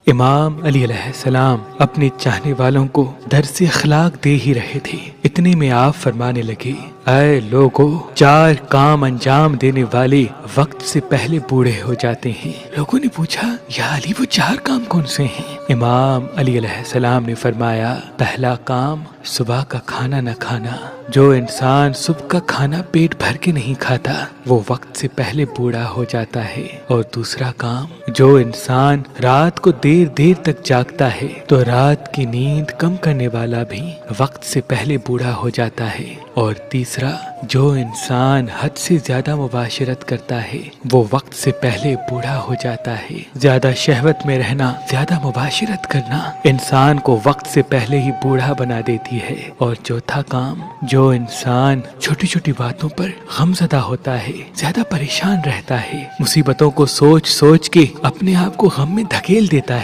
امام علی علیہ السلام اپنے چاہنے والوں کو درس اخلاق دے ہی رہے تھے، اتنے میں آپ فرمانے لگے، اے لوگو، 4 کام انجام دینے والے وقت سے پہلے بوڑھے ہو جاتے ہیں۔ لوگوں نے پوچھا، یا علی وہ 4 کام کون سے ہیں؟ امام علی علیہ السلام نے فرمایا، پہلا کام صبح کا کھانا نہ کھانا۔ جو انسان صبح کا کھانا پیٹ بھر کے نہیں کھاتا وہ وقت سے پہلے بوڑھا ہو جاتا ہے۔ اور دوسرا کام، جو انسان رات کو دیر تک جاگتا ہے تو رات کی نیند کم کرنے والا بھی وقت سے پہلے بوڑھا ہو جاتا ہے۔ اور تیسرا، جو انسان حد سے زیادہ مباشرت کرتا ہے وہ وقت سے پہلے بوڑھا ہو جاتا ہے۔ زیادہ شہوت میں رہنا، زیادہ مباشرت کرنا انسان کو وقت سے پہلے ہی بوڑھا بنا دیتی ہے۔ اور چوتھا کام، جو انسان چھوٹی چھوٹی باتوں پر غمزدہ ہوتا ہے، زیادہ پریشان رہتا ہے، مصیبتوں کو سوچ کے اپنے آپ کو غم میں دھکیل دیتا ہے،